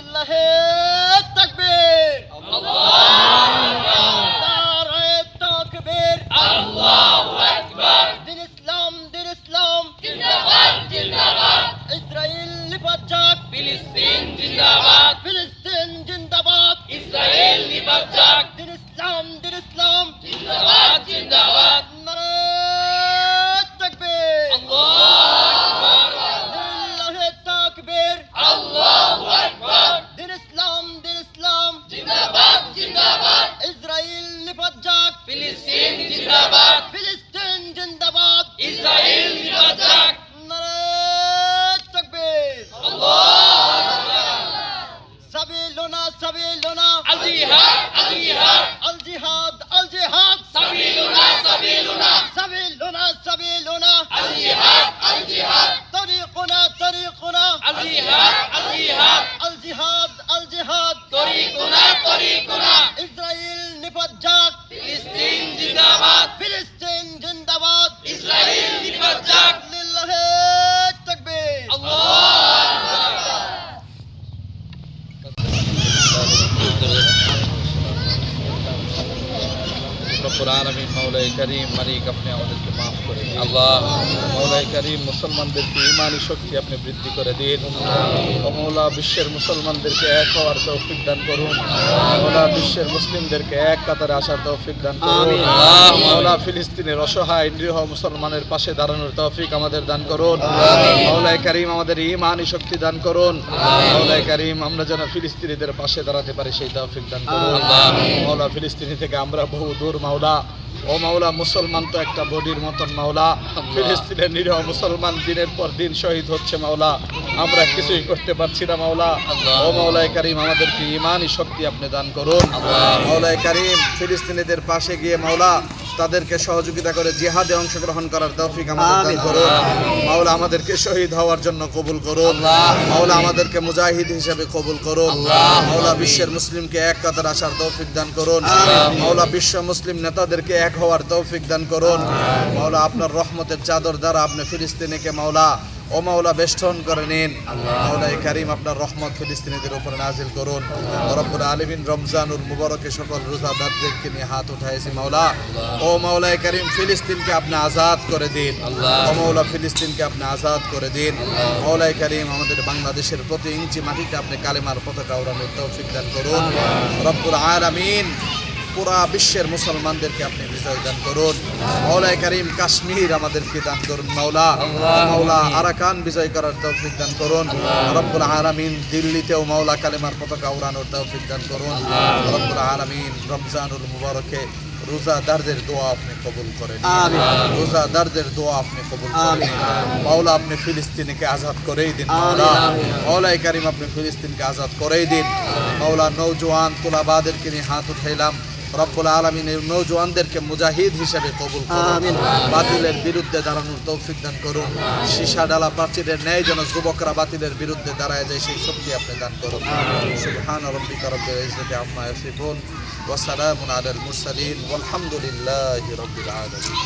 লিল্লাহি তাকবীর, নারে তাকবীর, আল্লাহু আকবার। দিন ইসলাম জিন্দাবাদ জিন্দাবাদ। ইসরাইল নিপাত যাক, ফিলিস্তিন জিন্দাবাদ, ফিলিস্তিন জিন্দাবাদ। ইসরাইল নিপাত যাক। দিন ইসলাম জিন্দাবাদ জিন্দাবাদ। নারে তাকবীর, আল্লাহু আকবার। লিল্লাহি তাকবীর, আল্লাহু আকবার। দিন ইসলাম জিন্দাবাদ জিন্দাবাদ। ইসরাইল নিপাত যাক, ফিলিস্তিন জিন্দাবাদ, ফিলিস্তিন জিন্দাবাদ। ইসরাইল নিপাত যাক। নারে তাকবীর, আল্লাহু আকবার। সাবিলুনা আল জিহাদ, আল জিহাদ, আল জিহাদ। সাবিলুনা আল জিহাদ। তরিকুনা আল জিহাদ, আল জিহাদ। তরিকুনা। ইসরাইল নিপাত যাক, ফিলিস্তিন জিন্দাবাদ, ফিলিস্তিন জিন্দাবাদ। ইসরাইল নিপাত যাক। লিল্লাহি তাকবীর, আল্লাহু আকবার। রব্বুল আলামিন মাওলাই করিম মালিক আপনি আমাদেরকে মাফ করে দিন আল্লাহ। মাওলাই করিম মুসলমানদেরকে ঈমানি শক্তি আপনি বৃদ্ধি করে দিন। ও মাওলা বিশ্বের মুসলমানদেরকে এক হওয়ার তৌফিক দান করুন। মাওলা বিশ্বের মুসলিমদেরকে এক কাতারে আসার তৌফিক দান করুন। মাওলা ফিলিস্তিনের অসহায় নিরীহ মুসলমানের পাশে দাঁড়ানোর তৌফিক আমাদের দান করুন। মাওলাই করিম আমাদের ঈমানি শক্তি দান করুন। মাওলাই করিম আমরা যেন ফিলিস্তিনিদের পাশে দাঁড়াতে পারি সেই তৌফিক দান করুন। মাওলা ফিলিস্তিনি থেকে আমরা বহু দূর মাওলা। ও মাওলা মুসলমান তো একটা বডির মতন মাওলা। ফিলিস্তিনের নিরীহ মুসলমান দিনের পর দিন শহীদ হচ্ছে মাওলা, আমরা কিছুই করতে পারছি না মাওলা। ও মাওলাই করিম আমাদেরকে ঈমানি শক্তি আপনি দান করুন। মাওলাই করিম ফিলিস্তিনিদের পাশে গিয়ে মাওলা তাদেরকে সহযোগিতা করে জিহাদে অংশগ্রহণ করার তৌফিক আমাদের দান করুন। মাওলা আমাদেরকে শহীদ হওয়ার জন্য কবুল করুন। মাওলা আমাদেরকে মুজাহিদ হিসেবে কবুল করুন। মাওলা বিশ্বের মুসলিমকে এক কাতারে আসার তৌফিক দান করুন। মাওলা বিশ্ব মুসলিম নেতাদেরকে এক হওয়ার তৌফিক দান করুন। মাওলা আপনার রহমতের চাদর দ্বারা আপনি ফিলিস্তিনিকে মাওলা ও মাওলা বেষ্টন করে নিন। মাওলাই করিম আপনার রহমত ফিলিস্তিনিদের উপরে নাজিল করুন। রব্বুল আলামিন রমজানুল মুবারকে সকল রোজাদারদেরকে নিয়ে হাত উঠাইছি মাওলা। ও মাওলাই করিম ফিলিস্তিনকে আপনি আজাদ করে দিন। ও মাওলা ফিলিস্তিনকে আপনি আজাদ করে দিন। মাওলাই করিম আমাদের বাংলাদেশের প্রতি ইঞ্চি মাটিতে আপনি কালেমার পতাকা ওড়ানোর তৌফিক দান করুন। রব্বুল আলামিন পুরা বিশ্বের মুসলমানদেরকে আপনি বিজয় দান করুন। মাওলাই করিম কাশ্মীর আমাদেরকে দান করুন মাওলা। মাওলা আরাকান বিজয় করার তৌফিক দান করুন। রব্বুল আলামিন দিল্লিতেও মাওলা কালেমার পতাকা উড়ানোর তৌফিক দান করুন। রব্বুল আলামিন রমজানুল মুবারকে রোজাদারদের দোয়া আপনি কবুল করেন। রোজাদারদের দোয়া আপনি কবুল করেন মাওলা। আপনি ফিলিস্তিনকে আজাদ করেই দিন মাওলা। মাওলাই করিম আপনি ফিলিস্তিনকে আজাদ করেই দিন মাওলা। নওজোয়ান তোলাবাদেরকে নিয়ে হাত উঠাইলাম। রব্বুল আলামিন এই নওজোয়ানদেরকে মুজাহিদ হিসেবে কবুল করুন। বাতিলের বিরুদ্ধে দাঁড়ানোর তৌফিক দান করুন। সীসা ডালা প্রাচীরের ন্যায় যেন যুবকরা বাতিলের বিরুদ্ধে দাঁড়ায় যায় সেই শক্তি আপনি দান করুন। সুবহান রাব্বিকা রাব্বিল ইজ্জাতি আম্মা ইয়াসিফুন ওয়া সালামুন আলাল মুরসালিন ওয়ালহামদুলিল্লাহি রাব্বিল আলামিন।